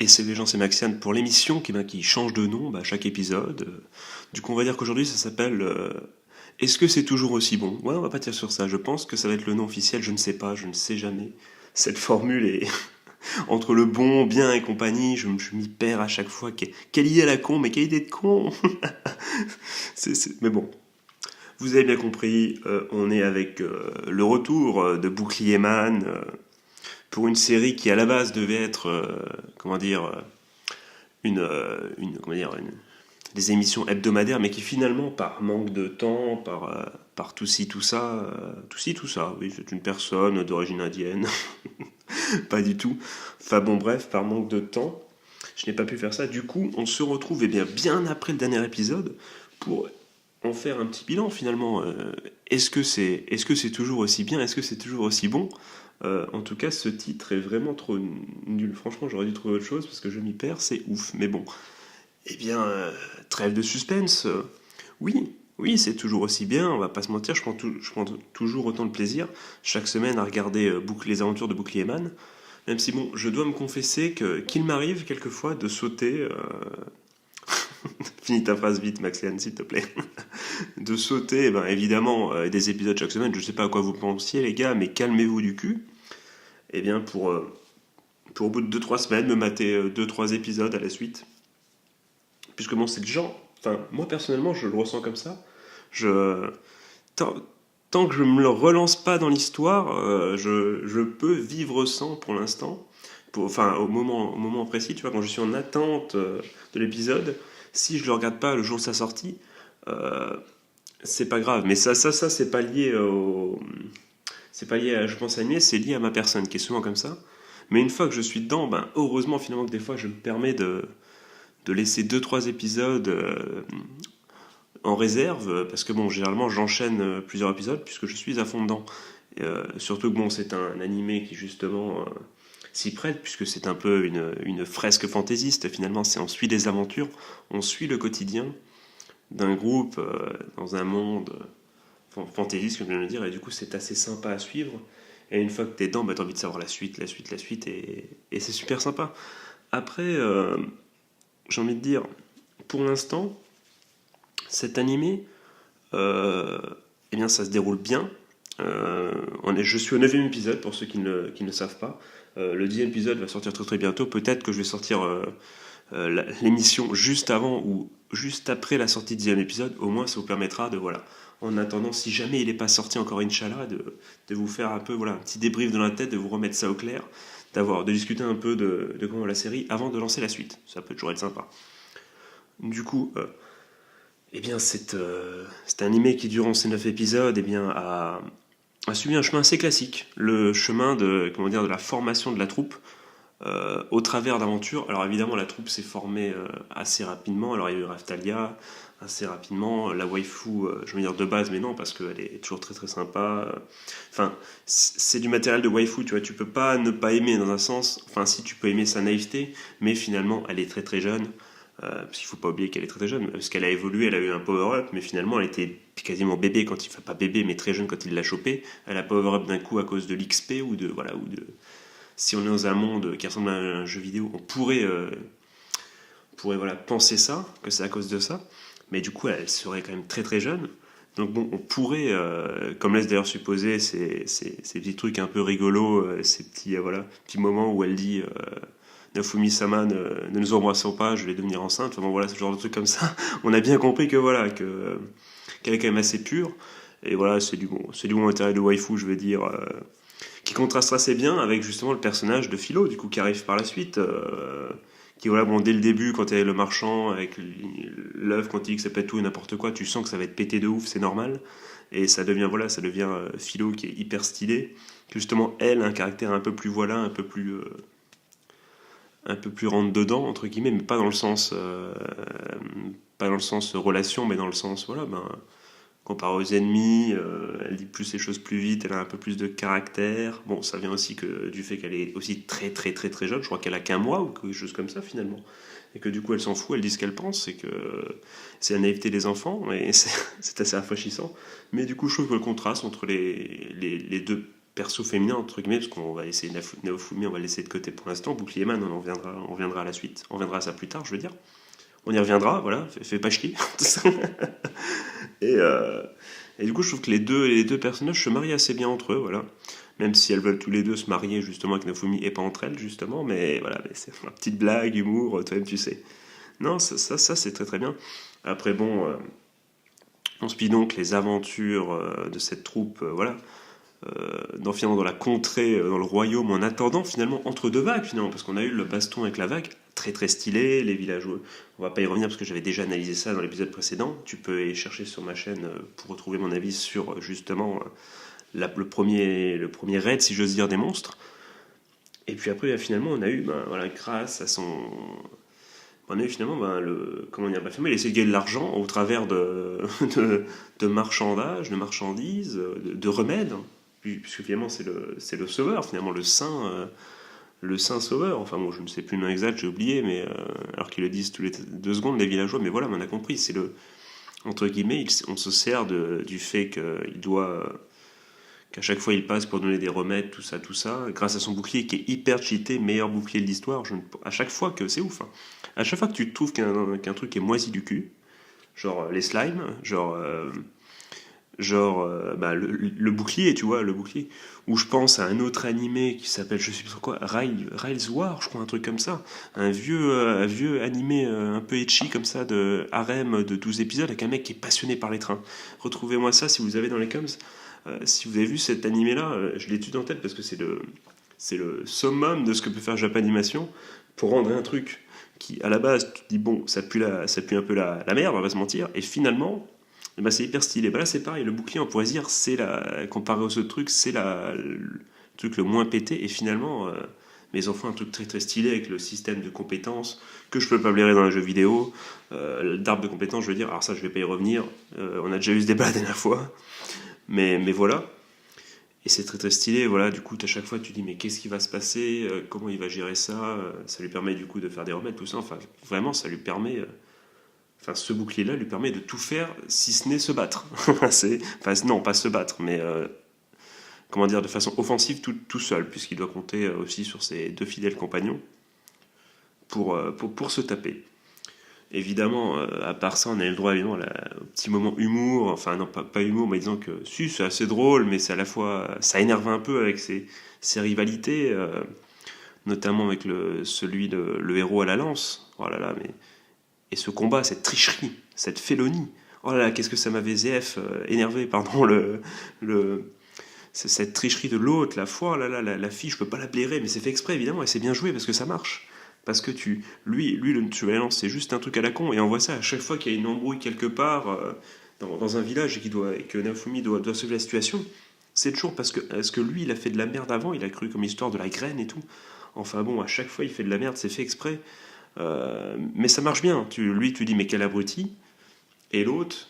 Et c'est les gens, c'est Maxiane pour l'émission qui change de nom à chaque épisode. Du coup, on va dire qu'aujourd'hui, ça s'appelle Est-ce que c'est toujours aussi bon? Ouais, on va pas dire sur ça. Je pense que ça va être le nom officiel. Je ne sais pas, je ne sais jamais. Cette formule est entre le bon, bien et compagnie. Je m'y perds à chaque fois. Quelle idée à la con, mais quelle idée de con! Mais bon, vous avez bien compris. On est avec le retour de Bouclier Man pour une série qui à la base devait être, comment dire, comment dire, des émissions hebdomadaires, mais qui finalement, par manque de temps, par tout ci, tout ça, oui, c'est une personne d'origine indienne, pas du tout. Enfin bon, bref, par manque de temps, je n'ai pas pu faire ça. Du coup, on se retrouve bien après le dernier épisode pour en faire un petit bilan finalement. Est-ce que c'est toujours aussi bien? Est-ce que c'est toujours aussi bon? En tout cas, ce titre est vraiment trop nul. Franchement, j'aurais dû trouver autre chose parce que je m'y perds, c'est ouf. Mais bon, eh bien, trêve de suspense. Oui, oui, c'est toujours aussi bien, on va pas se mentir, je prends toujours autant de plaisir chaque semaine à regarder les aventures de Bouclier Man, même si bon, je dois me confesser qu'il m'arrive quelquefois de sauter... Finis ta phrase vite, Maxiane, s'il te plaît. De sauter, ben, évidemment, des épisodes chaque semaine, je sais pas à quoi vous pensiez les gars, mais calmez-vous du cul. Eh bien, pour au bout de deux-trois semaines, me mater deux-trois épisodes à la suite. Puisque bon, c'est le genre. Enfin, moi personnellement, je le ressens comme ça. Je, tant, tant que je me le relance pas dans l'histoire, je peux vivre sans pour l'instant. Enfin, au moment précis, tu vois, quand je suis en attente de l'épisode, si je le regarde pas le jour de sa sortie, euh, c'est pas grave. Mais ça, c'est pas lié c'est pas lié à, je pense, à l'anime, c'est lié à ma personne qui est souvent comme ça. Mais une fois que je suis dedans, ben, heureusement finalement que des fois je me permets de laisser deux trois épisodes en réserve, parce que bon, généralement j'enchaîne plusieurs épisodes puisque je suis à fond dedans. Surtout que bon, c'est un animé qui justement s'y prête, puisque c'est un peu une fresque fantaisiste finalement, on suit des aventures, on suit le quotidien d'un groupe dans un monde fantaisiste, comme je viens de le dire, et du coup c'est assez sympa à suivre. Et une fois que t'es dedans, bah, t'as envie de savoir la suite, et c'est super sympa. Après, j'ai envie de dire, pour l'instant, cet animé, euh, eh bien, ça se déroule bien. Je suis au 9e épisode, pour ceux qui ne le savent pas. Le 10e épisode va sortir très très bientôt. Peut-être que je vais sortir l'émission juste avant ou juste après la sortie du 10e épisode. Au moins, ça vous permettra de, voilà, en attendant, si jamais il n'est pas sorti encore, Inch'Allah, de vous faire un peu, voilà, un petit débrief dans la tête, de vous remettre ça au clair, de discuter un peu de comment la série avant de lancer la suite. Ça peut toujours être sympa. Du coup, eh bien, cet animé qui, durant ces 9 épisodes, a suivi un chemin assez classique. Le chemin de la formation de la troupe au travers d'aventures. Alors évidemment, la troupe s'est formée assez rapidement. Alors il y a eu Raftalia assez rapidement, la waifu, je veux dire de base, mais non, parce qu'elle est toujours très très sympa. Enfin, c'est du matériel de waifu, tu vois, tu peux pas ne pas aimer dans un sens. Enfin, si tu peux aimer sa naïveté, mais finalement, elle est très très jeune. Parce qu'il faut pas oublier qu'elle est très très jeune, parce qu'elle a évolué, elle a eu un power-up, mais finalement elle était quasiment bébé quand il, enfin pas bébé, mais très jeune quand il l'a chopé. Elle a power-up d'un coup à cause de l'XP ou de, si on est dans un monde qui ressemble à un jeu vidéo, pourrait voilà penser ça, que c'est à cause de ça, mais du coup elle serait quand même très très jeune. Donc bon, on pourrait, comme laisse d'ailleurs supposer ces petits trucs un peu rigolos, ces petits voilà petits moments où elle dit Nafumi-sama, ne nous embrassons pas, je vais devenir enceinte. Enfin bon, voilà, ce genre de truc comme ça. On a bien compris que voilà, qu'elle est quand même assez pure. Et voilà, c'est du bon matériel de waifu, je veux dire, qui contraste assez bien avec justement le personnage de Philo, du coup, qui arrive par la suite. Qui, voilà, bon, dès le début, quand il y a le marchand, avec l'œuf, quand il dit que ça pète tout et n'importe quoi, tu sens que ça va être pété de ouf, c'est normal. Et ça devient Philo qui est hyper stylé. Que justement, elle a un caractère un peu plus, voilà, un peu plus rentre dedans entre guillemets, mais pas dans le sens relation, mais dans le sens voilà, ben comparé aux ennemis, elle dit plus les choses plus vite, elle a un peu plus de caractère. Bon, ça vient aussi du fait qu'elle est aussi très très très très jeune, je crois qu'elle a qu'un mois ou quelque chose comme ça finalement, et que du coup elle s'en fout, elle dit ce qu'elle pense, et que c'est la naïveté des enfants, et c'est assez rafraîchissant. Mais du coup je trouve que le contraste entre les deux perso féminin, entre guillemets, parce qu'on va essayer Naofumi, on va le laisser de côté pour l'instant. Bouclier Man, on reviendra à la suite. On reviendra à ça plus tard, je veux dire. On y reviendra, voilà, fais pas chier. et, et du coup, je trouve que les deux personnages se marient assez bien entre eux, voilà. Même si elles veulent tous les deux se marier, justement, avec Naofumi et pas entre elles, justement. Mais voilà, mais c'est une petite blague, humour, toi-même, tu sais. Non, ça c'est très très bien. Après, bon, on suit donc les aventures de cette troupe, voilà, finalement dans la contrée, dans le royaume, en attendant finalement entre deux vagues finalement, parce qu'on a eu le baston avec la vague, très très stylé, les villageois, on va pas y revenir parce que j'avais déjà analysé ça dans l'épisode précédent, tu peux aller chercher sur ma chaîne pour retrouver mon avis sur justement le premier raid, si j'ose dire, des monstres. Et puis après, finalement, on a eu, voilà, grâce à son... On a eu finalement, comment dire, il a essayé de gagner de l'argent au travers de marchandages, de marchandises, de remèdes, puisque finalement c'est le sauveur, finalement le saint sauveur. Enfin bon, je ne sais plus le nom exact, j'ai oublié, mais alors qu'ils le disent tous les 2 secondes les villageois, mais voilà, on a compris, c'est entre guillemets, on se sert du fait qu'il doit qu'à chaque fois il passe pour donner des remèdes, tout ça, grâce à son bouclier qui est hyper cheaté, meilleur bouclier de l'histoire. À chaque fois que c'est ouf, hein. À chaque fois que tu trouves qu'un truc est moisi du cul, genre les slimes, le bouclier, tu vois, le bouclier. Ou je pense à un autre animé qui s'appelle, je sais plus trop quoi, Rails War, je crois, un truc comme ça. Un vieux animé un peu etchi comme ça, de harem de 12 épisodes, avec un mec qui est passionné par les trains. Retrouvez-moi ça si vous avez dans les coms. Si vous avez vu cet animé-là, je l'ai tué en tête parce que c'est le summum de ce que peut faire Japanimation pour rendre un truc qui, à la base, tu te dis, bon, ça pue un peu la merde, on va pas se mentir, et finalement, c'est hyper stylé. Là, c'est pareil, le bouclier, on pourrait dire, comparé aux autres trucs, c'est le truc le moins pété, et finalement, mais ils en font un truc très très stylé avec le système de compétences que je peux pas blairer dans un jeu vidéo, d'arbre de compétences, je veux dire, alors ça, je vais pas y revenir, on a déjà eu ce débat la dernière fois. Mais voilà, et c'est très très stylé, voilà, du coup à chaque fois tu dis mais qu'est-ce qui va se passer, comment il va gérer ça, ça lui permet du coup de faire des remèdes, tout ça, enfin vraiment ça lui permet, ce bouclier là lui permet de tout faire si ce n'est se battre, non pas se battre, mais comment dire, de façon offensive tout seul, puisqu'il doit compter aussi sur ses 2 fidèles compagnons pour se taper. Évidemment, à part ça, on a eu le droit évidemment au petit moment humour, enfin non pas humour, mais disons que si c'est assez drôle, mais c'est à la fois ça énerve un peu avec ses rivalités, notamment avec le héros à la lance. Oh là là, mais et ce combat, cette tricherie, cette félonie. Oh là là, qu'est-ce que ça m'avait énervé, pardon, cette tricherie de l'autre, la foi, oh là là, la fille, je peux pas la blairer, mais c'est fait exprès évidemment, et c'est bien joué parce que ça marche. Parce que lui, le tueur, c'est juste un truc à la con, et on voit ça à chaque fois qu'il y a une embrouille quelque part dans un village et que Naofumi doit sauver la situation. C'est toujours parce que lui, il a fait de la merde avant, il a cru comme histoire de la graine et tout. Enfin bon, à chaque fois, il fait de la merde, c'est fait exprès. Mais ça marche bien. Lui, tu dis, mais quel abruti. Et l'autre,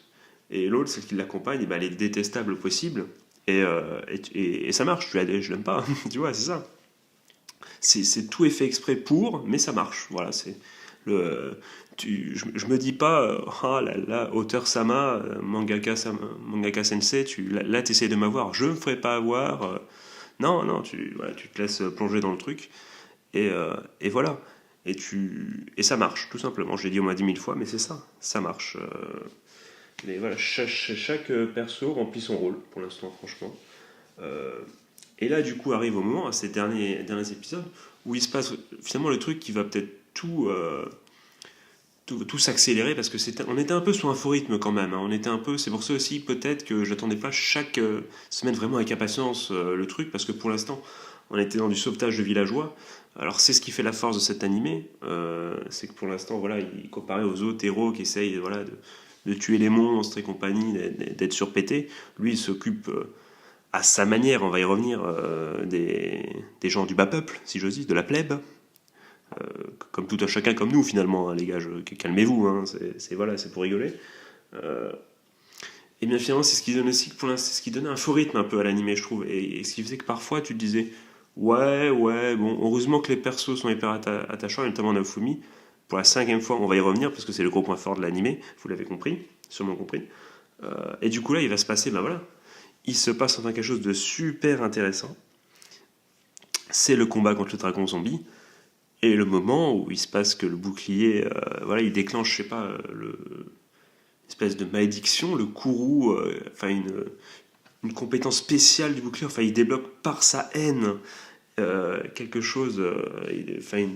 celle qui l'accompagne, elle est détestable au possible. Et ça marche, je l'aime pas. Tu vois, c'est ça. C'est tout est fait exprès mais ça marche. Voilà, c'est je me dis pas, ah là là, auteur Sama, mangaka sensei, là t'essayes de m'avoir, je me ferai pas avoir. Non, tu te laisses plonger dans le truc et voilà. Et ça marche, tout simplement. Je l'ai dit au moins 10 000 fois, mais c'est ça marche. Mais voilà, chaque perso remplit son rôle pour l'instant, franchement. Et là, du coup, arrive au moment, à ces derniers épisodes, où il se passe finalement le truc qui va peut-être tout s'accélérer, parce que on était un peu sous un faux rythme quand même. Hein. On était un peu, c'est pour ça aussi peut-être que j'attendais pas chaque semaine vraiment avec impatience le truc, parce que pour l'instant, on était dans du sauvetage de villageois. Alors c'est ce qui fait la force de cet animé, c'est que pour l'instant, voilà, comparé aux autres héros qui essayent de tuer les monstres et compagnie, d'être surpétés, lui il s'occupe à sa manière, on va y revenir, des gens du bas peuple, si j'ose dire, de la plèbe, comme tout un chacun comme nous finalement, hein, les gars, calmez-vous, hein, c'est pour rigoler. Et bien finalement, c'est ce qui donne aussi, c'est ce qui donnait un faux rythme un peu à l'animé, je trouve, et ce qui faisait que parfois tu te disais, ouais, bon, heureusement que les persos sont hyper attachants, notamment Naofumi. Pour la 5e fois, on va y revenir parce que c'est le gros point fort de l'animé, vous l'avez compris, sûrement compris. Et du coup là, il va se passer, voilà. il se passe enfin quelque chose de super intéressant. C'est le combat contre le dragon zombie. Et le moment où il se passe que le bouclier, voilà, il déclenche, je sais pas, espèce de malédiction, le courroux, enfin une compétence spéciale du bouclier, enfin il débloque par sa haine quelque chose, enfin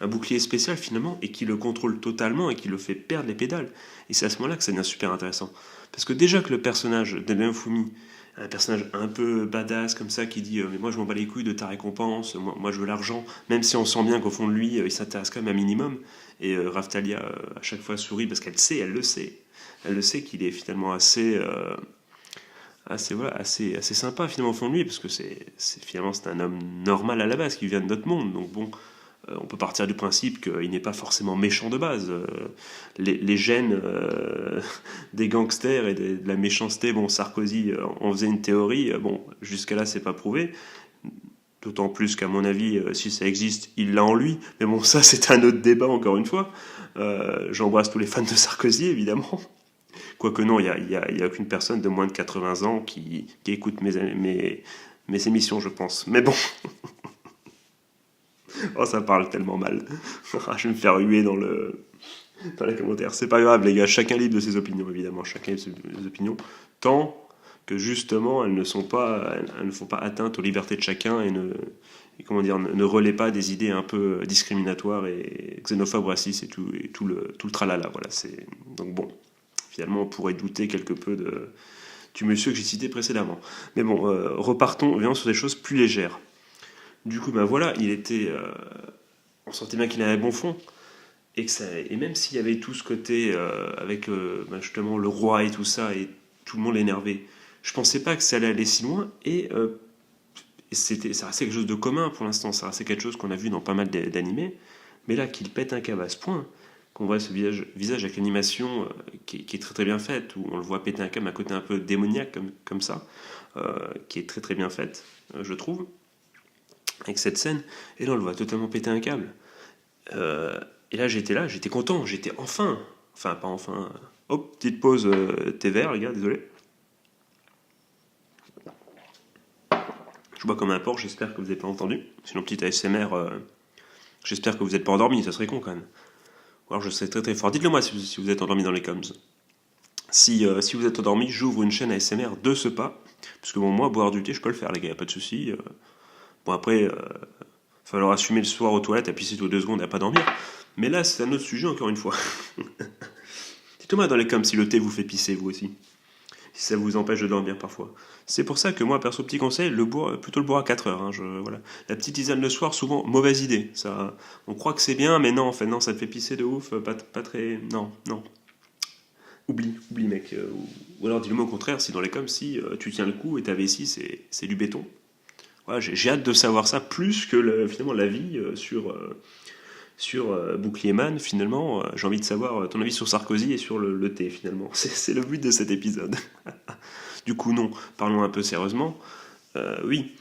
un bouclier spécial finalement, et qui le contrôle totalement et qui le fait perdre les pédales. Et c'est à ce moment-là que ça devient super intéressant. Parce que déjà que le personnage de Naofumi, un personnage un peu badass comme ça, qui dit mais moi je m'en bats les couilles de ta récompense, moi je veux l'argent, même si on sent bien qu'au fond de lui il s'intéresse quand même un minimum. Et Raftalia à chaque fois sourit parce qu'elle sait, elle le sait qu'il est finalement assez sympa finalement au fond de lui, parce que finalement c'est un homme normal à la base qui vient de notre monde. Donc bon, on peut partir du principe qu'il n'est pas forcément méchant de base. Les gènes des gangsters et de la méchanceté, bon, Sarkozy en faisait une théorie, bon, jusqu'à là c'est pas prouvé. D'autant plus qu'à mon avis, si ça existe, il l'a en lui. Mais bon, ça c'est un autre débat encore une fois. J'embrasse tous les fans de Sarkozy évidemment. Quoique non, il n'y a aucune personne de moins de 80 ans qui écoute mes émissions, je pense. Mais bon, oh, ça parle tellement mal. Je vais me faire huer dans les commentaires. C'est pas grave, les gars, chacun libre de ses opinions, évidemment. Chacun libre de ses opinions. Tant que justement, elles ne font pas atteinte aux libertés de chacun comment dire, ne relaient pas des idées un peu discriminatoires et xénophobes, racistes et tout le tralala. Voilà, donc bon, finalement, on pourrait douter quelque peu du monsieur que j'ai cité précédemment. Mais bon, revenons sur des choses plus légères. Du coup, ben voilà, on sentait bien qu'il avait un bon fond. Et même s'il y avait tout ce côté avec justement le roi et tout ça, et tout le monde l'énervait, je pensais pas que ça allait aller si loin. Et ça restait quelque chose de commun pour l'instant, ça restait quelque chose qu'on a vu dans pas mal d'animés. Mais là, qu'il pète un câble à ce point, qu'on voit ce visage avec l'animation qui est très très bien faite, où on le voit péter un câble, un côté un peu démoniaque comme ça, qui est très très bien faite, je trouve, avec cette scène. Et là, on le voit totalement péter un câble. Et là, j'étais content, j'étais enfin, pas enfin. Hop, petite pause thé vert, les gars, désolé. Je bois comme un porc, j'espère que vous n'avez pas entendu. Sinon, petite ASMR, j'espère que vous n'êtes pas endormi, ça serait con quand même. Ou alors je serais très très fort. Dites-le moi si vous êtes endormi dans les coms. Si vous êtes endormi, j'ouvre une chaîne ASMR de ce pas. Parce que bon, moi, boire du thé, je peux le faire, les gars, pas de souci. Bon, après, il va falloir assumer le soir aux toilettes, à pisser toutes 2 secondes et à pas dormir. Mais là, c'est un autre sujet, encore une fois. Dites-moi dans les coms si le thé vous fait pisser, vous aussi. Si ça vous empêche de dormir parfois. C'est pour ça que moi, perso, petit conseil, plutôt le boire à 4 heures. Hein, voilà. La petite tisane le soir, souvent, mauvaise idée. Ça, on croit que c'est bien, mais non, en fait, non, ça te fait pisser de ouf, pas très... Non. Oublie, mec. Ou alors dis-le moi au contraire, si dans les coms, si tu tiens le coup et ta vessie, c'est du béton. Voilà, j'ai hâte de savoir ça, plus que finalement l'avis sur Bouclier Man, finalement. J'ai envie de savoir ton avis sur Sarkozy et sur le thé, finalement. C'est le but de cet épisode. Du coup, non, parlons un peu sérieusement. Oui,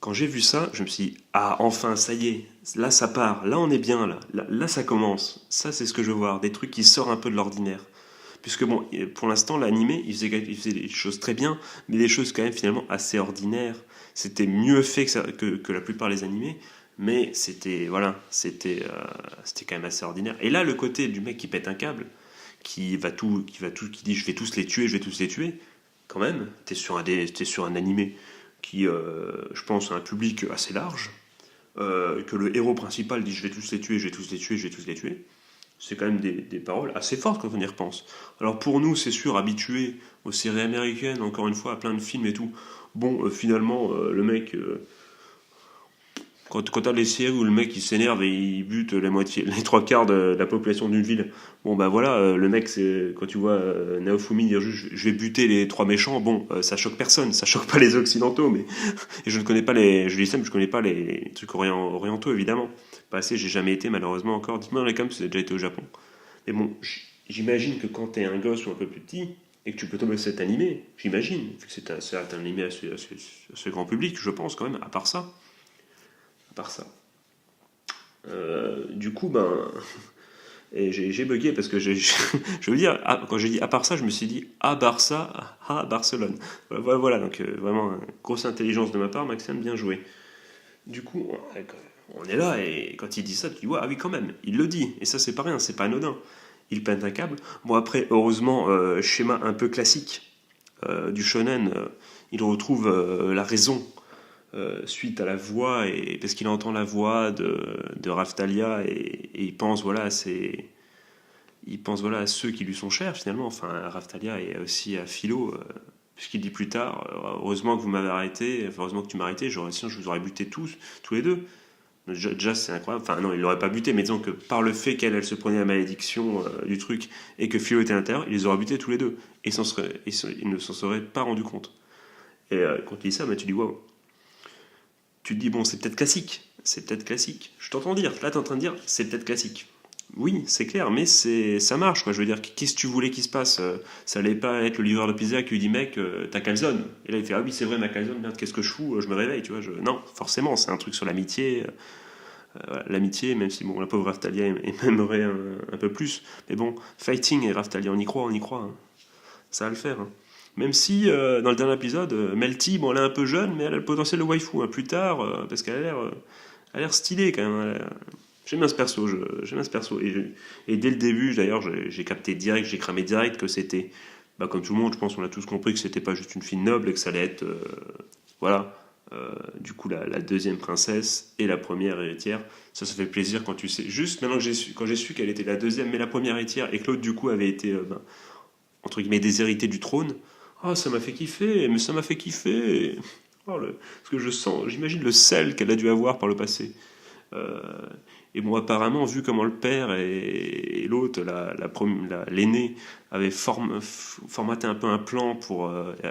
quand j'ai vu ça, je me suis dit, ah, enfin, ça y est, là ça part, là on est bien, là ça commence. Ça, c'est ce que je veux voir, des trucs qui sortent un peu de l'ordinaire. Puisque bon, pour l'instant, l'animé, il faisait des choses très bien, mais des choses quand même finalement assez ordinaires. C'était mieux fait que la plupart des animés, mais c'était quand même assez ordinaire. Et là, le côté du mec qui pète un câble, qui dit je vais tous les tuer, quand même, t'es sur un animé qui, je pense, a un public assez large, que le héros principal dit je vais tous les tuer, c'est quand même des paroles assez fortes quand on y repense. Alors pour nous, c'est sûr, habitués aux séries américaines, encore une fois, à plein de films et tout, bon, finalement, le mec... quand t'as les séries où le mec il s'énerve et il bute les 3 quarts de la population d'une ville, bon bah voilà, le mec, quand tu vois Naofumi dire juste je vais buter les 3 méchants, bon, ça choque personne, ça choque pas les occidentaux, mais et je dis ça, mais je connais pas les trucs orientaux évidemment. Pas assez, j'ai jamais été malheureusement encore. Dites-moi dans les coms si vous avez déjà été au Japon. Mais bon, j'imagine que quand t'es un gosse ou un peu plus petit et que tu peux tomber sur cet animé, j'imagine, vu que c'est un animé assez grand public, je pense quand même, à part ça. Du coup, ben, Et j'ai bugué parce que je veux dire, quand j'ai dit à part ça, je me suis dit à Barça, à Barcelone. Voilà, donc vraiment, grosse intelligence de ma part, Maxime, bien joué. Du coup, on est là et quand il dit ça, tu dis ouais, ah oui, quand même, il le dit. Et ça, c'est pas rien, c'est pas anodin. Il pète un câble. Bon, après, heureusement, schéma un peu classique du shonen, il retrouve la raison suite à la voix, et parce qu'il entend la voix de Raftalia et il pense voilà à ceux qui lui sont chers finalement, enfin à Raftalia et aussi à Philo, puisqu'il dit plus tard heureusement que vous m'avez arrêté, enfin, heureusement que tu m'as arrêté, sinon je vous aurais buté tous les deux. Déjà c'est incroyable, enfin non il l'aurait pas buté, mais disons que par le fait qu'elle se prenait la malédiction du truc et que Philo était à l'intérieur, il les aurait butés tous les deux et il ne s'en serait pas rendu compte. Et quand tu dis ça, bah, tu dis waouh. Tu te dis, bon, c'est peut-être classique. C'est peut-être classique. Je t'entends dire, là, tu es en train de dire, c'est peut-être classique. Oui, c'est clair, mais ça marche, quoi. Je veux dire, qu'est-ce que tu voulais qu'il se passe? Ça allait pas être le livreur de pizza qui lui dit, mec, ta calzone. Et là, il fait, ah oui, c'est vrai, ma calzone, merde, qu'est-ce que je fous? Je me réveille, tu vois. Non, forcément, c'est un truc sur l'amitié. Voilà, l'amitié, même si, bon, la pauvre Raftalia aimerait un peu plus. Mais bon, fighting et Raftalia, on y croit. Hein. Ça va le faire. Hein. Même si, dans le dernier épisode, Melty, bon, elle est un peu jeune, mais elle a le potentiel de waifu, hein, plus tard, parce qu'elle a l'air stylée quand même. J'aime bien ce perso, j'aime bien ce perso. Et dès le début, d'ailleurs, j'ai capté direct, j'ai cramé direct que c'était, bah, comme tout le monde, je pense qu'on a tous compris que c'était pas juste une fille noble et que ça allait être, voilà, du coup, la deuxième princesse et la première héritière. Ça fait plaisir quand tu sais. Juste maintenant quand j'ai su qu'elle était la deuxième, mais la première héritière, et que l'autre, du coup, avait été, entre guillemets, déshéritée du trône. Ah, ça m'a fait kiffer, mais ça m'a fait kiffer. Oh, parce que j'imagine le sel qu'elle a dû avoir par le passé. Euh, et bon, apparemment, vu comment le père et l'autre, l'aîné, avaient formaté un peu un plan pour.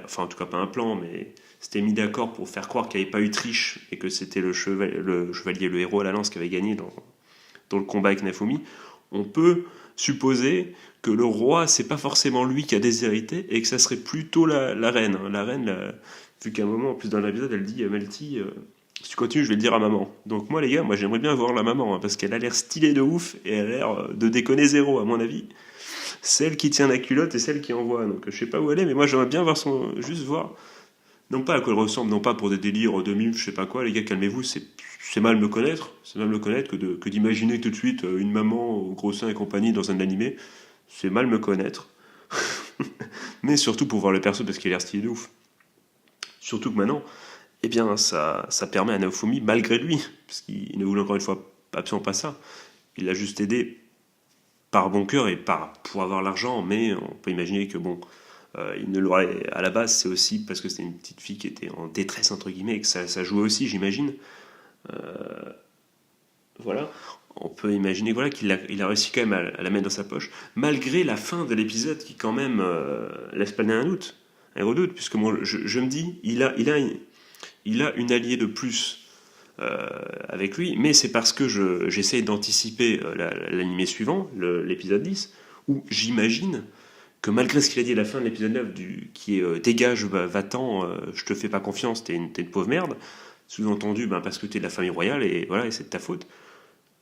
Enfin, en tout cas, pas un plan, mais s'était mis d'accord pour faire croire qu'il n'y avait pas eu triche et que c'était le chevalier, le héros à la lance qui avait gagné dans le combat avec Nafumi, on peut supposer que le roi, c'est pas forcément lui qui a déshérité et que ça serait plutôt la reine. Hein. La reine, vu qu'à un moment, en plus dans l'épisode, elle dit Melty, si tu continues, je vais le dire à maman. Donc moi, les gars, j'aimerais bien voir la maman, hein, parce qu'elle a l'air stylée de ouf et elle a l'air de déconner zéro, à mon avis. Celle qui tient la culotte et celle qui envoie. Donc je sais pas où elle est, mais moi j'aimerais bien voir juste voir. Non pas à quoi elle ressemble, non pas pour des délires de mime, je sais pas quoi, les gars, calmez-vous, c'est mal me connaître. C'est mal me connaître que d'imaginer tout de suite une maman au gros sein et compagnie dans un animé. C'est mal me connaître. Mais surtout pour voir le perso parce qu'il a l'air stylé de ouf. Surtout que maintenant, eh bien, ça permet à Naofumi, malgré lui, parce qu'il ne voulait encore une fois absolument pas ça, il l'a juste aidé par bon cœur et pour avoir l'argent, mais on peut imaginer que bon, il ne l'aurait à la base, c'est aussi parce que c'était une petite fille qui était en détresse entre guillemets et que ça jouait aussi, j'imagine. Voilà, on peut imaginer voilà qu'il a réussi quand même à la mettre dans sa poche, malgré la fin de l'épisode qui quand même laisse planer un redoute, puisque moi je me dis il a une alliée de plus avec lui, mais c'est parce que j'essaie d'anticiper l'animé suivant, l'épisode 10, où j'imagine que malgré ce qu'il a dit à la fin de l'épisode 9, qui est dégage, va-t'en, je te fais pas confiance, t'es une pauvre merde, sous-entendu parce que t'es de la famille royale et voilà, et c'est de ta faute,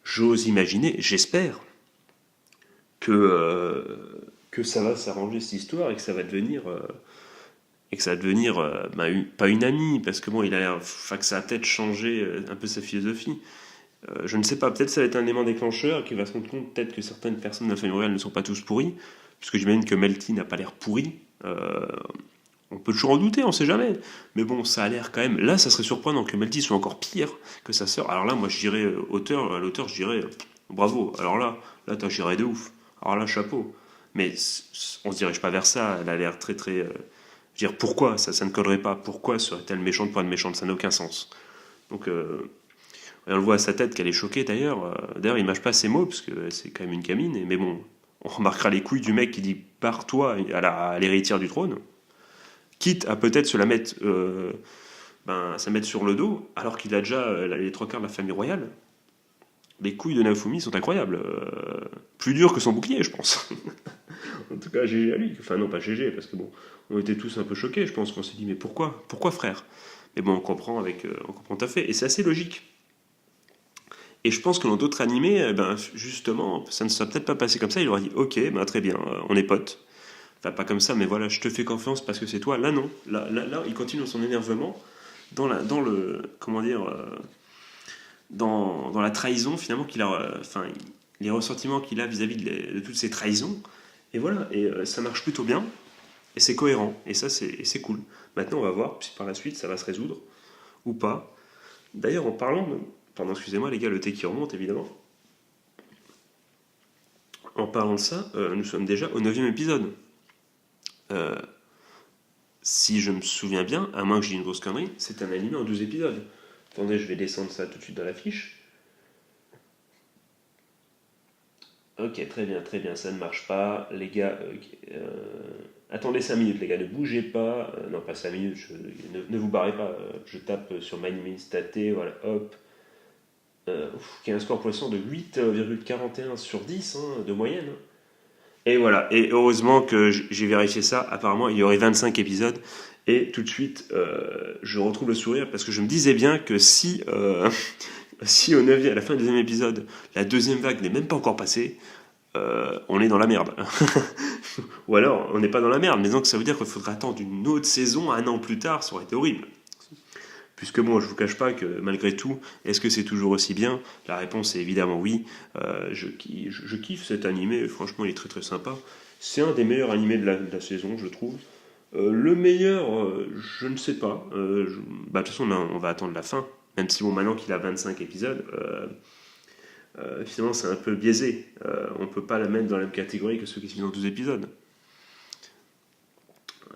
j'ose imaginer, j'espère, que ça va s'arranger cette histoire et que ça va devenir. Pas une amie, parce que bon, il a l'air. Enfin, que ça a peut-être changé un peu sa philosophie. Je ne sais pas, peut-être ça va être un élément déclencheur qui va se rendre compte, peut-être que certaines personnes de la famille royale ne sont pas tous pourries, puisque j'imagine que Melty n'a pas l'air pourri. On peut toujours en douter, on sait jamais. Mais bon, ça a l'air quand même. Là, ça serait surprenant que Melty soit encore pire que sa sœur. Alors là, moi, je dirais, à l'auteur, je dirais bravo. Alors là, j'irais de ouf. Alors là, chapeau. Mais on se dirige pas vers ça. Elle a l'air très, très. Je veux dire, pourquoi ça ne collerait pas? Pourquoi serait-elle méchante pour être méchante? Ça n'a aucun sens. Donc, on le voit à sa tête qu'elle est choquée d'ailleurs. D'ailleurs, il mâche pas ses mots, parce que c'est quand même une gamine. Mais bon, on remarquera les couilles du mec qui dit pars-toi à l'héritière du trône. Quitte à peut-être se la mettre, sur le dos, alors qu'il a déjà les trois quarts de la famille royale. Les couilles de Naofumi sont incroyables. Plus dures que son bouclier, je pense. En tout cas, GG à lui. Enfin, non, pas GG, parce que bon, on était tous un peu choqués, je pense qu'on s'est dit, mais pourquoi frère? Mais bon, on comprend tout à fait, et c'est assez logique. Et je pense que dans d'autres animés, justement, ça ne serait peut-être pas passé comme ça. Il aurait dit, ok, très bien, on est potes. Enfin, pas comme ça, mais voilà, je te fais confiance parce que c'est toi. Là, non. Là, il continue son énervement dans le, comment dire, dans la trahison finalement qu'il a, les ressentiments qu'il a vis-à-vis de toutes ces trahisons. Et voilà, et ça marche plutôt bien, et c'est cohérent, et ça c'est cool. Maintenant, on va voir si par la suite ça va se résoudre ou pas. D'ailleurs, en parlant de... Pardon, excusez-moi les gars, le thé qui remonte évidemment. En parlant de ça, nous sommes déjà au 9e épisode. Euh, si je me souviens bien, à moins que j'ai une grosse connerie, c'est un animé en 12 épisodes. Attendez, je vais descendre ça tout de suite dans la fiche. Ok, très bien, ça ne marche pas. Les gars, attendez 5 minutes, les gars, ne bougez pas. Non, pas 5 minutes, ne vous barrez pas. Je tape sur MyAnimeStaté, voilà, hop. Qui a un score pour l'instant de 8,41 sur 10 de moyenne. Et voilà, et heureusement que j'ai vérifié ça. Apparemment, il y aurait 25 épisodes. Et tout de suite, je retrouve le sourire parce que je me disais bien que si, si au 9e, à la fin du 2e épisode, la deuxième vague n'est même pas encore passée, on est dans la merde. Ou alors, on n'est pas dans la merde, mais donc ça veut dire qu'il faudra attendre une autre saison 1 an plus tard, ça aurait été horrible. Puisque bon, je vous cache pas que malgré tout, est-ce que c'est toujours aussi bien? La réponse est évidemment oui. Je kiffe cet animé, franchement il est très très sympa. C'est un des meilleurs animés de la saison, je trouve. Le meilleur, je ne sais pas. De toute façon, on va attendre la fin. Même si bon, maintenant qu'il a 25 épisodes, finalement c'est un peu biaisé. On ne peut pas la mettre dans la même catégorie que ceux qui sont dans 12 épisodes.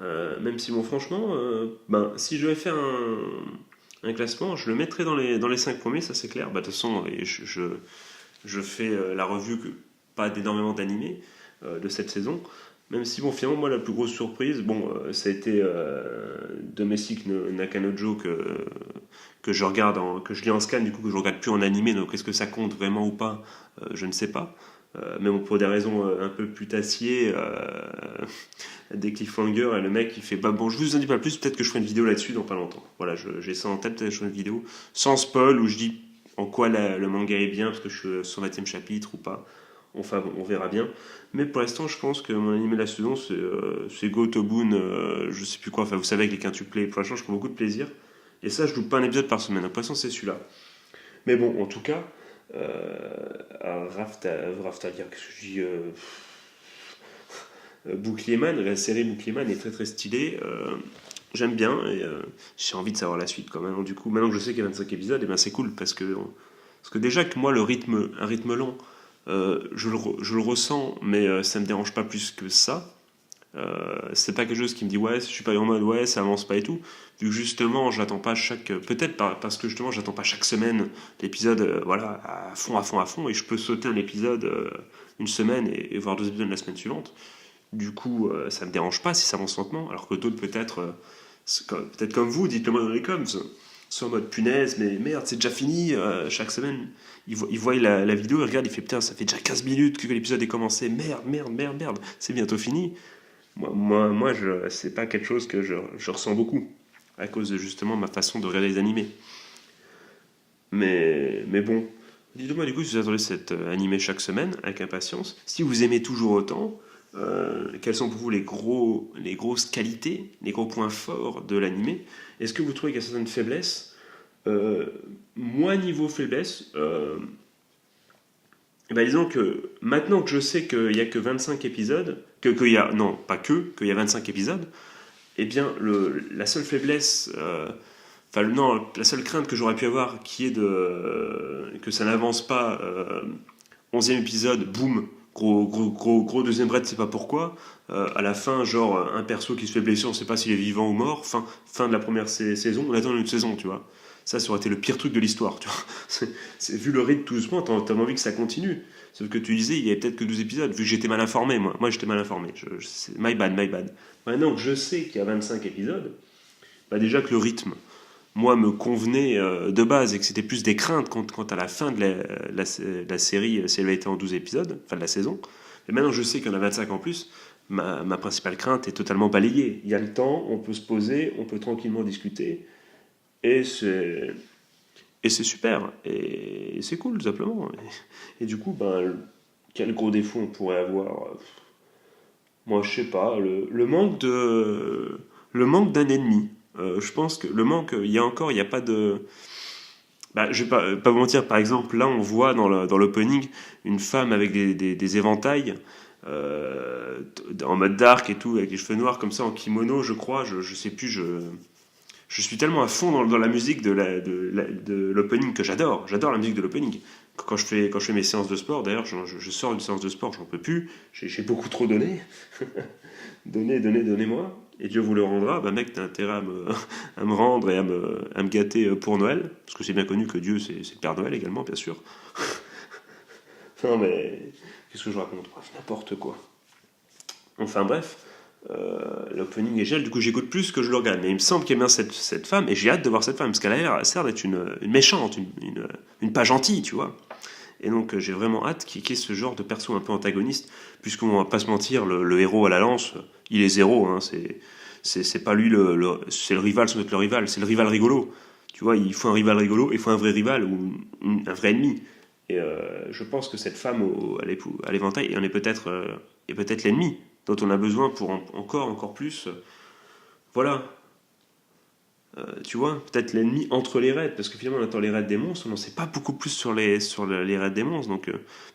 Même si bon, franchement, si je vais faire un classement, je le mettrai dans les 5 premiers, ça c'est clair. De toute façon, je fais la revue pas d'énormément d'animés de cette saison. Même si, bon, finalement, moi, la plus grosse surprise, ça a été Domestic Nakanojo que je regarde, que je lis en scan, du coup, que je regarde plus en animé. Donc, est-ce que ça compte vraiment ou pas? Je ne sais pas. Mais bon, pour des raisons un peu putassiers, des cliffhangers, et le mec il fait bon, je vous en dis pas plus, peut-être que je ferai une vidéo là-dessus dans pas longtemps. Voilà, j'ai ça en tête, peut-être que je ferai une vidéo sans spoil où je dis en quoi le manga est bien, parce que je suis au 120e chapitre ou pas. Enfin, on verra bien. Mais pour l'instant, je pense que mon animé de la saison, c'est Go Tobun, je sais plus quoi. Enfin, vous savez, avec les quintuplés. Pour l'instant, je prends beaucoup de plaisir. Et ça, je loupe pas un épisode par semaine. Pour l'instant, c'est celui-là. Mais bon, en tout cas, Raftalia, qu'est-ce que je dis Bouclierman, la série Bouclierman est très très stylée. J'aime bien et j'ai envie de savoir la suite. Maintenant, du coup, maintenant que je sais qu'il y a 25 épisodes, et ben c'est cool parce que déjà que moi, un rythme lent, je le ressens, mais ça me dérange pas plus que ça. C'est pas quelque chose qui me dit ouais, je suis pas en mode ouais, ça avance pas et tout. Vu que justement, j'attends pas peut-être parce que justement, j'attends pas chaque semaine l'épisode, voilà, à fond, et je peux sauter un épisode une semaine et voir 2 épisodes la semaine suivante. Du coup, ça me dérange pas si ça avance lentement, alors que d'autres peut-être comme vous, dites-le moi dans les coms, sont en mode punaise, mais merde, c'est déjà fini, chaque semaine, il voit la vidéo, il regarde, il fait putain, ça fait déjà 15 minutes que l'épisode est commencé, merde, c'est bientôt fini. Moi c'est pas quelque chose que je ressens beaucoup, à cause de justement ma façon de regarder les animés. Mais bon, dites-moi du coup si vous attendez cet animé chaque semaine, avec impatience, si vous aimez toujours autant. Quelles sont pour vous les grosses qualités, les gros points forts de l'animé? Est-ce que vous trouvez qu'il y a certaines faiblesses? Moi, niveau faiblesse, disons que maintenant que je sais qu'il n'y a que 25 épisodes, qu'il y a 25 épisodes, eh bien, la seule faiblesse, la seule crainte que j'aurais pu avoir, qui est que ça n'avance pas, 11e épisode, boum, gros deuxième raid, c'est pas pourquoi. À la fin, genre un perso qui se fait blesser, on sait pas s'il est vivant ou mort. Fin de la première saison, on attend une autre saison, tu vois. Ça aurait été le pire truc de l'histoire, tu vois. Vu le rythme tout doucement, t'as envie que ça continue. Sauf que tu disais, il y avait peut-être que 12 épisodes, vu que j'étais mal informé, moi j'étais mal informé. My bad. Maintenant que je sais qu'il y a 25 épisodes, déjà que le rythme, moi, me convenait de base et que c'était plus des craintes quant à la fin de la série, si elle avait été en 12 épisodes, fin de la saison. Et maintenant, je sais qu'il y en a 25 en plus. Ma principale crainte est totalement balayée. Il y a le temps, on peut se poser, on peut tranquillement discuter. Et Et c'est super, et c'est cool, tout simplement. Et du coup, ben, quel gros défaut on pourrait avoir? Moi, je sais pas, le manque d'un ennemi. Je pense que le manque, il y a pas de. Bah, je vais pas vous mentir, par exemple, là, on voit dans l'opening une femme avec des éventails, en mode dark et tout, avec les cheveux noirs, comme ça, en kimono, je crois, je sais plus, je suis tellement à fond dans la musique de l'opening que j'adore la musique de l'opening. Quand je fais mes séances de sport, d'ailleurs, je sors d'une séance de sport, j'en peux plus, j'ai beaucoup trop donné. Donnez-moi, et Dieu vous le rendra. Bah mec, t'as intérêt à me rendre et à me gâter pour Noël, parce que c'est bien connu que Dieu, c'est le Père Noël également, bien sûr. Non mais, qu'est-ce que je raconte? N'importe quoi. Enfin bref, l'opening est génial, du coup j'écoute plus que je le regarde, mais il me semble qu'il y a bien cette femme, et j'ai hâte de voir cette femme, parce qu'elle a l'air d'être une méchante, une pas gentille, tu vois. Et donc j'ai vraiment hâte qu'il y ait ce genre de perso un peu antagoniste, puisqu'on va pas se mentir, le héros à la lance, il est zéro, hein, c'est pas lui c'est le rival, c'est le rival, c'est le rival rigolo. Tu vois, il faut un rival rigolo, il faut un vrai rival ou un vrai ennemi. Et je pense que cette femme à l'éventail est peut-être l'ennemi dont on a besoin pour encore plus. Voilà, tu vois, peut-être l'ennemi entre les raids, parce que finalement on attend les raids des monstres, on n'en sait pas beaucoup plus les raids des monstres, donc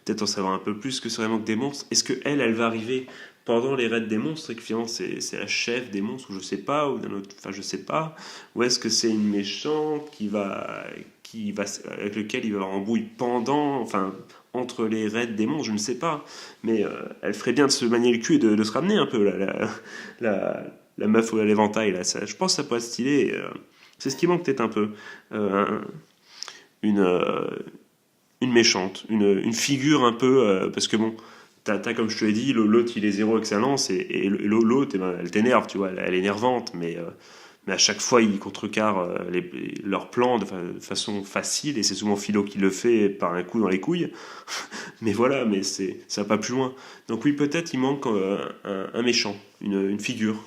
peut-être en savoir un peu plus que c'est vraiment que des monstres. Est-ce que elle va arriver pendant les raids des monstres et que finalement c'est la chef des monstres, ou je sais pas, ou d'un autre, enfin je sais pas, ou est-ce que c'est une méchante avec lequel il va avoir embrouille pendant, enfin entre les raids des monstres, je ne sais pas, mais elle ferait bien de se manier le cul et de se ramener un peu la, la meuf à l'éventail, là, je pense que ça pourrait être stylé. C'est ce qui manque peut-être un peu. Euh, une, euh, une méchante, une figure un peu. Parce que bon, t'as, comme je te l'ai dit, l'autre il est zéro excellence, et l'autre, eh ben, elle t'énerve, tu vois, elle est énervante, mais à chaque fois il contrecarre leurs plans de façon facile, et c'est souvent Philo qui le fait par un coup dans les couilles. Mais voilà, mais ça va pas plus loin. Donc oui, peut-être il manque un méchant, une figure.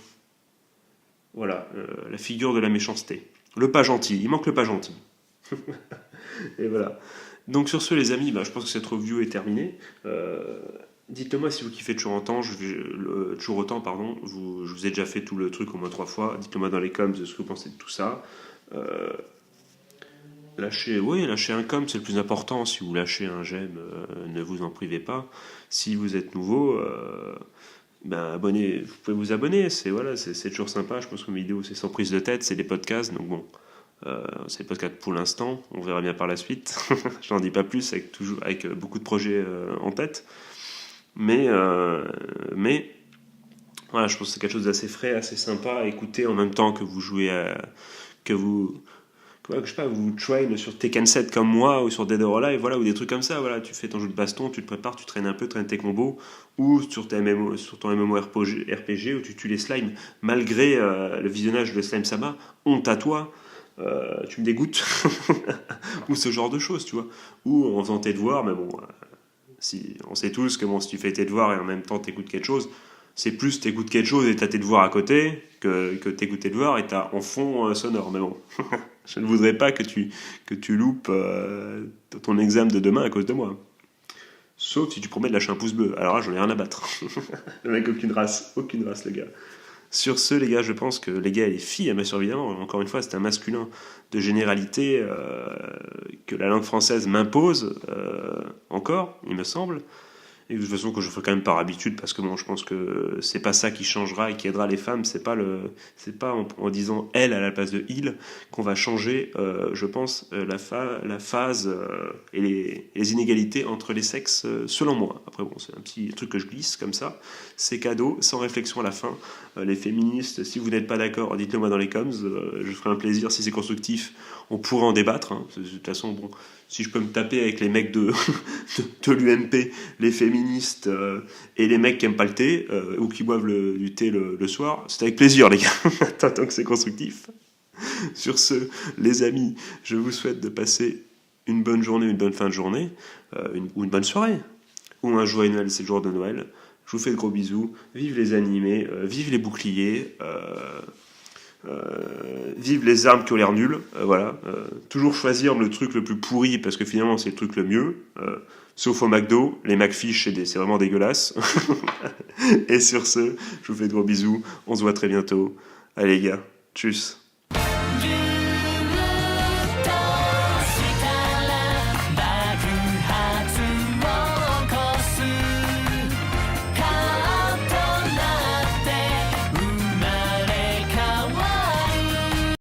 Voilà, la figure de la méchanceté. Le pas gentil, il manque le pas gentil. Et voilà. Donc sur ce les amis, bah, je pense que cette review est terminée. Dites-le moi si vous kiffez toujours autant, pardon. Je vous ai déjà fait tout le truc au moins 3 fois. Dites-le moi dans les coms ce que vous pensez de tout ça. Euh, lâchez un com, c'est le plus important. Si vous lâchez un j'aime, ne vous en privez pas. Si vous êtes nouveau, ben vous pouvez vous abonner, c'est toujours sympa. Je pense que mes vidéos c'est sans prise de tête, c'est des podcasts, donc bon, c'est des podcasts pour l'instant, on verra bien par la suite. Je n'en dis pas plus avec beaucoup de projets en tête, mais voilà, je pense que c'est quelque chose d'assez frais, assez sympa à écouter en même temps que vous jouez que vous je sais pas, vous train sur Tekken 7 comme moi, ou sur Dead or Alive, voilà, ou des trucs comme ça, voilà, tu fais ton jeu de baston, tu te prépares, tu traînes un peu, traînes tes combos, ou sur ton MMORPG où tu tues les slimes, malgré le visionnage de Slime Sama, honte à toi, tu me dégoûtes, ou ce genre de choses, tu vois, ou en faisant tes devoirs, mais bon, si, on sait tous que bon, si tu fais tes devoirs et en même temps t'écoutes quelque chose, c'est plus t'écoutes quelque chose et t'as tes devoirs à côté que t'écoutes tes devoirs et t'as en fond sonore. Mais bon, je ne voudrais pas que tu loupes ton examen de demain à cause de moi. Sauf si tu promets de lâcher un pouce bleu. Alors là, j'en ai rien à battre. Le mec, aucune race, le gars. Sur ce, les gars, je pense que les gars et les filles, bien sûr, évidemment, encore une fois, c'est un masculin de généralité que la langue française m'impose encore, il me semble. Et de toute façon, que je ferai quand même par habitude, parce que bon, je pense que c'est pas ça qui changera et qui aidera les femmes. C'est pas en disant elle à la place de il qu'on va changer, je pense, la phase et les inégalités entre les sexes, selon moi. Après bon, c'est un petit truc que je glisse comme ça. C'est cadeau, sans réflexion à la fin. Les féministes, si vous n'êtes pas d'accord, dites-le moi dans les coms. Je ferai un plaisir si c'est constructif. On pourrait en débattre. Hein. De toute façon, bon, si je peux me taper avec les mecs de l'UMP, les féministes et les mecs qui aiment pas le thé ou qui boivent du thé le soir, c'est avec plaisir, les gars, tant que c'est constructif. Sur ce, les amis, je vous souhaite de passer une bonne journée, une bonne fin de journée, ou une bonne soirée, ou un joyeux Noël, c'est le jour de Noël. Je vous fais de gros bisous. Vive les animés, vive les boucliers. Vive les armes qui ont l'air nulles. Voilà. Toujours choisir le truc le plus pourri parce que finalement c'est le truc le mieux. Sauf au McDo, les McFish c'est vraiment dégueulasse. Et sur ce, je vous fais de gros bisous. On se voit très bientôt. Allez les gars, tchuss.